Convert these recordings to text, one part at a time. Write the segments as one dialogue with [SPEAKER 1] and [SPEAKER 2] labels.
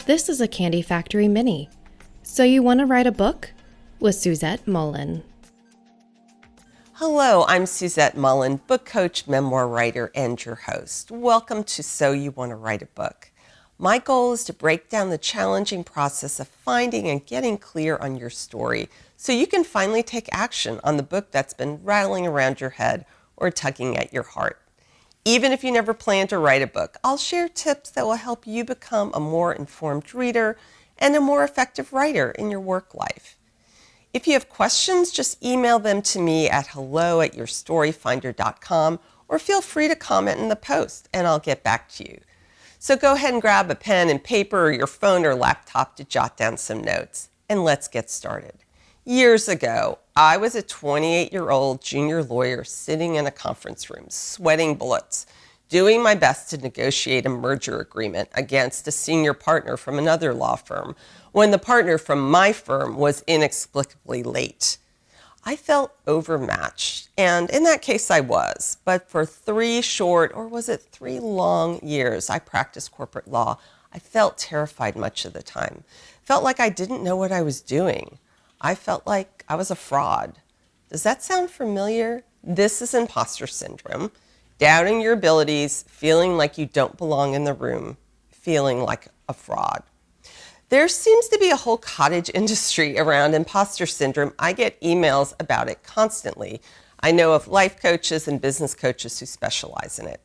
[SPEAKER 1] This is a Candy Factory Mini. So you want to write a book? With Suzette Mullen.
[SPEAKER 2] Hello, I'm Suzette Mullen, book coach, memoir writer, and your host. Welcome to So You Want to Write a Book. My goal is to break down the challenging process of finding and getting clear on your story so you can finally take action on the book that's been rattling around your head or tugging at your heart. Even if you never plan to write a book, I'll share tips that will help you become a more informed reader and a more effective writer in your work life. If you have questions, just email them to me at hello@yourstoryfinder.com or feel free to comment in the post and I'll get back to you. So go ahead and grab a pen and paper or your phone or laptop to jot down some notes and let's get started. Years ago, I was a 28-year-old junior lawyer sitting in a conference room, sweating bullets, doing my best to negotiate a merger agreement against a senior partner from another law firm when the partner from my firm was inexplicably late. I felt overmatched, and in that case I was, but for 3 short, or was it 3 long years I practiced corporate law, I felt terrified much of the time. Felt like I didn't know what I was doing. I felt like I was a fraud. Does that sound familiar? This is imposter syndrome. Doubting your abilities, feeling like you don't belong in the room, feeling like a fraud. There seems to be a whole cottage industry around imposter syndrome. I get emails about it constantly. I know of life coaches and business coaches who specialize in it.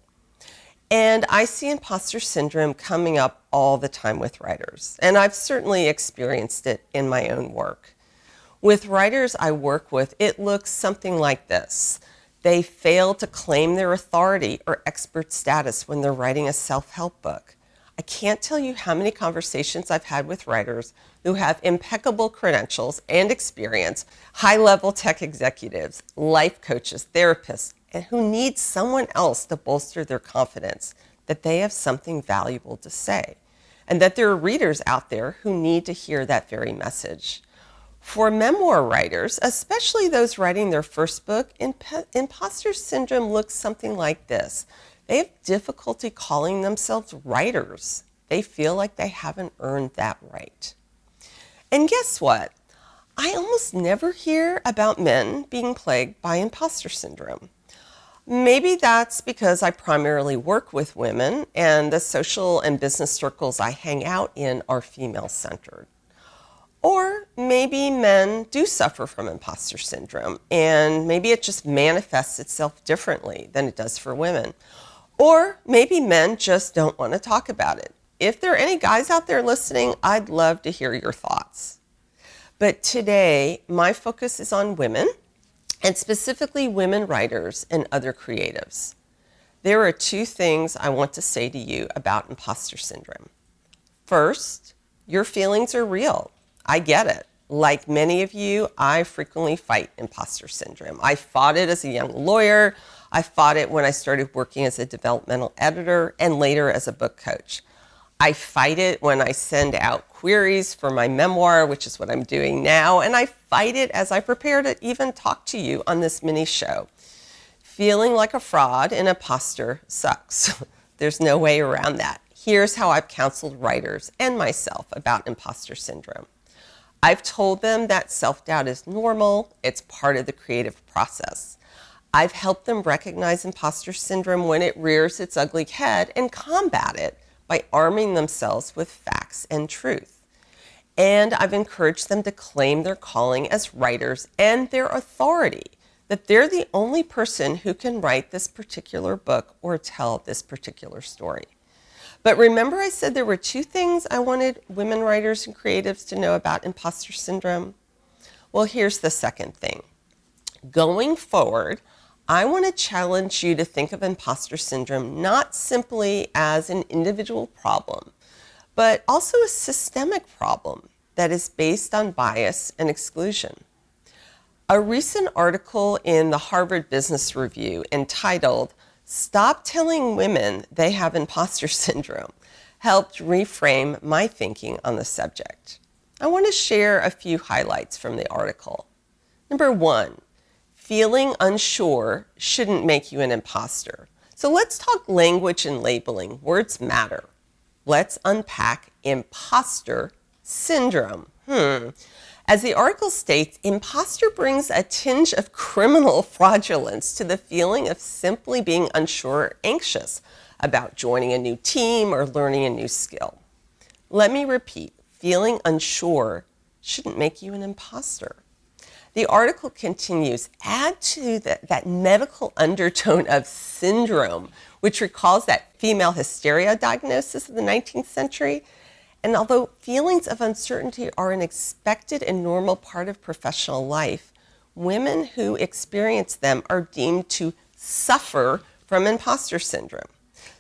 [SPEAKER 2] And I see imposter syndrome coming up all the time with writers. And I've certainly experienced it in my own work. With writers I work with, it looks something like this. They fail to claim their authority or expert status when they're writing a self-help book. I can't tell you how many conversations I've had with writers who have impeccable credentials and experience, high-level tech executives, life coaches, therapists, and who need someone else to bolster their confidence that they have something valuable to say, and that there are readers out there who need to hear that very message. For memoir writers, especially those writing their first book, imposter syndrome looks something like this. They have difficulty calling themselves writers. They feel like they haven't earned that right. And guess what? I almost never hear about men being plagued by imposter syndrome. Maybe that's because I primarily work with women and the social and business circles I hang out in are female-centered. Or maybe men do suffer from imposter syndrome, and maybe it just manifests itself differently than it does for women. Or maybe men just don't want to talk about it. If there are any guys out there listening, I'd love to hear your thoughts. But today, my focus is on women, and specifically women writers and other creatives. There are 2 things I want to say to you about imposter syndrome. First, your feelings are real. I get it. Like many of you, I frequently fight imposter syndrome. I fought it as a young lawyer. I fought it when I started working as a developmental editor and later as a book coach. I fight it when I send out queries for my memoir, which is what I'm doing now, and I fight it as I prepare to even talk to you on this mini show. Feeling like a fraud and imposter sucks. There's no way around that. Here's how I've counseled writers and myself about imposter syndrome. I've told them that self-doubt is normal. It's part of the creative process. I've helped them recognize imposter syndrome when it rears its ugly head and combat it by arming themselves with facts and truth. And I've encouraged them to claim their calling as writers and their authority, that they're the only person who can write this particular book or tell this particular story. But remember I said there were 2 things I wanted women writers and creatives to know about imposter syndrome? Well, here's the second thing. Going forward, I want to challenge you to think of imposter syndrome not simply as an individual problem, but also a systemic problem that is based on bias and exclusion. A recent article in the Harvard Business Review entitled "Stop Telling Women They Have Imposter Syndrome" helped reframe my thinking on the subject. I want to share a few highlights from the article. Number 1, feeling unsure shouldn't make you an imposter. So let's talk language and labeling. Words matter. Let's unpack imposter syndrome. As the article states, imposter brings a tinge of criminal fraudulence to the feeling of simply being unsure or anxious about joining a new team or learning a new skill. Let me repeat, feeling unsure shouldn't make you an imposter. The article continues, add to that medical undertone of syndrome, which recalls that female hysteria diagnosis of the 19th century. And although feelings of uncertainty are an expected and normal part of professional life, women who experience them are deemed to suffer from imposter syndrome.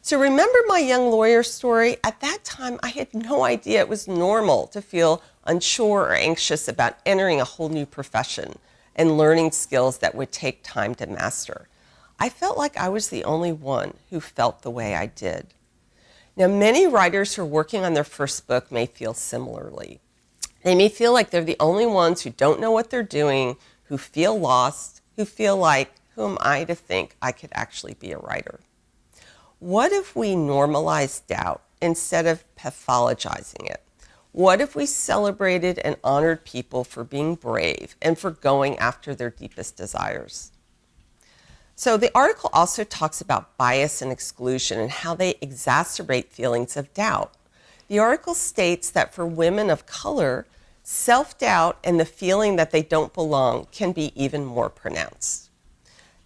[SPEAKER 2] So remember my young lawyer story? At that time, I had no idea it was normal to feel unsure or anxious about entering a whole new profession and learning skills that would take time to master. I felt like I was the only one who felt the way I did. Now, many writers who are working on their first book may feel similarly. They may feel like they're the only ones who don't know what they're doing, who feel lost, who feel like, who am I to think I could actually be a writer? What if we normalized doubt instead of pathologizing it? What if we celebrated and honored people for being brave and for going after their deepest desires? So the article also talks about bias and exclusion and how they exacerbate feelings of doubt. The article states that for women of color, self-doubt and the feeling that they don't belong can be even more pronounced.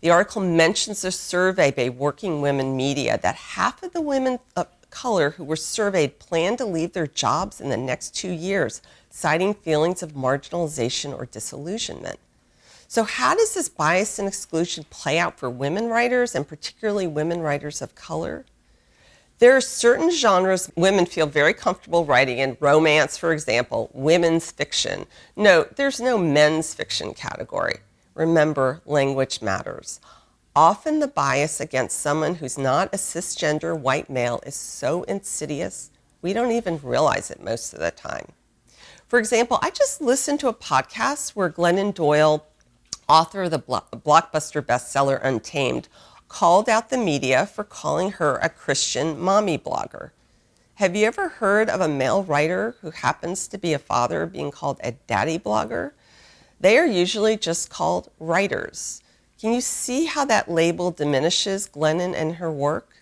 [SPEAKER 2] The article mentions a survey by Working Women Media that half of the women of color who were surveyed planned to leave their jobs in the next 2 years, citing feelings of marginalization or disillusionment. So how does this bias and exclusion play out for women writers, and particularly women writers of color? There are certain genres women feel very comfortable writing in, romance, for example, women's fiction. Note, there's no men's fiction category. Remember, language matters. Often the bias against someone who's not a cisgender white male is so insidious, we don't even realize it most of the time. For example, I just listened to a podcast where Glennon Doyle, author of the blockbuster bestseller Untamed, called out the media for calling her a Christian mommy blogger. Have you ever heard of a male writer who happens to be a father being called a daddy blogger? They are usually just called writers. Can you see how that label diminishes Glennon and her work?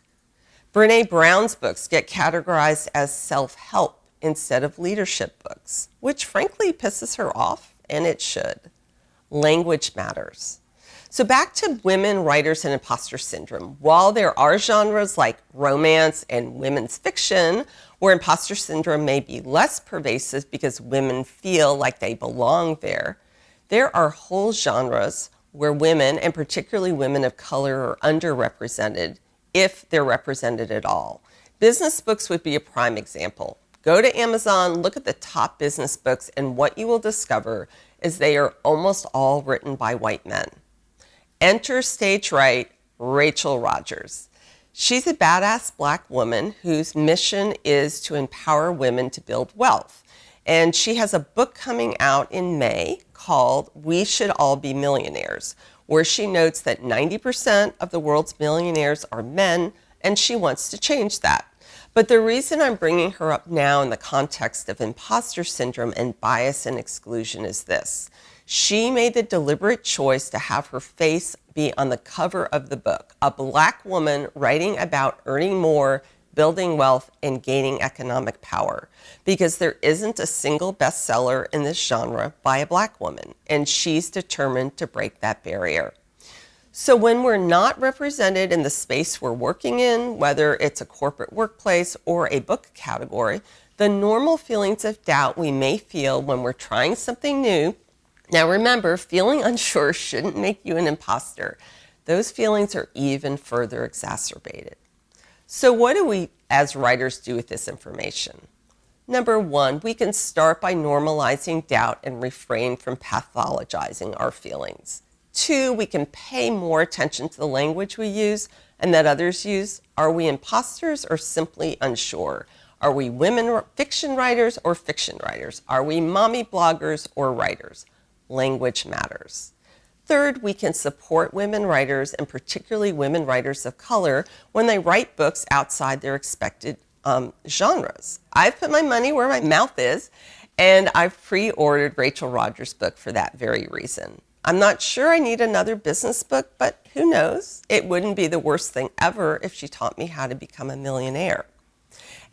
[SPEAKER 2] Brene Brown's books get categorized as self-help instead of leadership books, which frankly pisses her off, and it should. Language matters. So back to women writers and imposter syndrome. While there are genres like romance and women's fiction where imposter syndrome may be less pervasive because women feel like they belong there, there are whole genres where women, and particularly women of color, are underrepresented, if they're represented at all. Business books would be a prime example. Go to Amazon, look at the top business books, and what you will discover is they are almost all written by white men. Enter stage right, Rachel Rodgers. She's a badass black woman whose mission is to empower women to build wealth. And she has a book coming out in May called We Should All Be Millionaires, where she notes that 90% of the world's millionaires are men, and she wants to change that. But the reason I'm bringing her up now in the context of imposter syndrome and bias and exclusion is this. She made the deliberate choice to have her face be on the cover of the book, a black woman writing about earning more, building wealth, and gaining economic power, because there isn't a single bestseller in this genre by a black woman, and she's determined to break that barrier. So when we're not represented in the space we're working in, whether it's a corporate workplace or a book category, the normal feelings of doubt we may feel when we're trying something new. Now remember, feeling unsure shouldn't make you an imposter. Those feelings are even further exacerbated. So what do we as writers do with this information? Number one, we can start by normalizing doubt and refrain from pathologizing our feelings. Two, we can pay more attention to the language we use and that others use. Are we imposters or simply unsure? Are we women fiction writers or fiction writers? Are we mommy bloggers or writers? Language matters. Third, we can support women writers, and particularly women writers of color, when they write books outside their expected genres. I've put my money where my mouth is, and I've pre-ordered Rachel Rogers' book for that very reason. I'm not sure I need another business book, but who knows? It wouldn't be the worst thing ever if she taught me how to become a millionaire.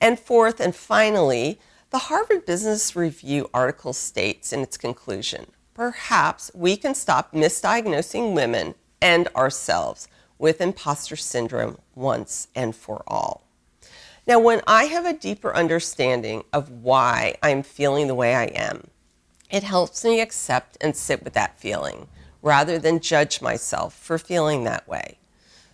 [SPEAKER 2] And fourth and finally, the Harvard Business Review article states in its conclusion, perhaps we can stop misdiagnosing women and ourselves with imposter syndrome once and for all. Now, when I have a deeper understanding of why I'm feeling the way I am, it helps me accept and sit with that feeling rather than judge myself for feeling that way.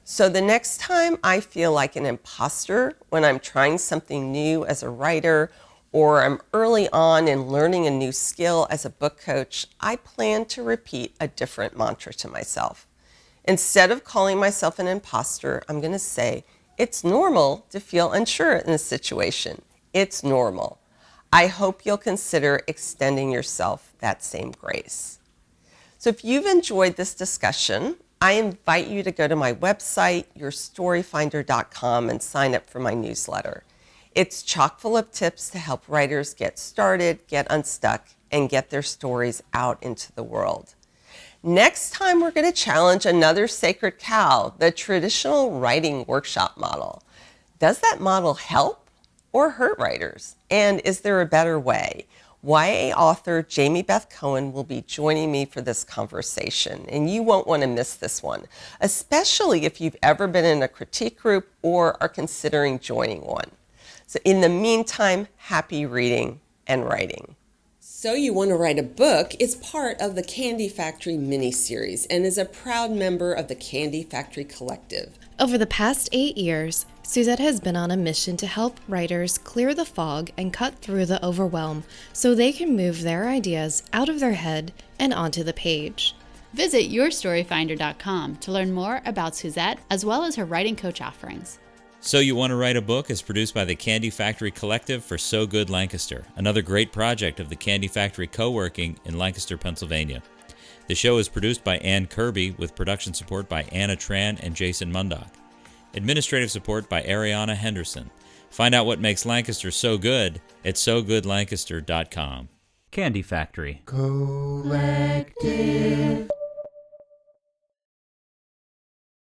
[SPEAKER 2] So the next time I feel like an imposter when I'm trying something new as a writer, or I'm early on in learning a new skill as a book coach, I plan to repeat a different mantra to myself. Instead of calling myself an imposter, I'm going to say, it's normal to feel unsure in this situation. It's normal. I hope you'll consider extending yourself that same grace. So if you've enjoyed this discussion, I invite you to go to my website, yourstoryfinder.com, and sign up for my newsletter. It's chock full of tips to help writers get started, get unstuck, and get their stories out into the world. Next time, we're going to challenge another sacred cow, the traditional writing workshop model. Does that model help or hurt writers? And is there a better way? YA author Jamie Beth Cohen will be joining me for this conversation, and you won't want to miss this one, especially if you've ever been in a critique group or are considering joining one. So in the meantime, happy reading and writing. So You Want to Write a Book is part of the Candy Factory mini-series and is a proud member of the Candy Factory Collective.
[SPEAKER 1] Over the past 8 years, Suzette has been on a mission to help writers clear the fog and cut through the overwhelm so they can move their ideas out of their head and onto the page.
[SPEAKER 3] Visit yourstoryfinder.com to learn more about Suzette as well as her writing coach offerings.
[SPEAKER 4] So You Want to Write a Book is produced by the Candy Factory Collective for So Good Lancaster, another great project of the Candy Factory Co-working in Lancaster, Pennsylvania. The show is produced by Ann Kirby with production support by Anna Tran and Jason Mundock. Administrative support by Ariana Henderson. Find out what makes Lancaster so good at SoGoodLancaster.com. Candy Factory.
[SPEAKER 5] Collective.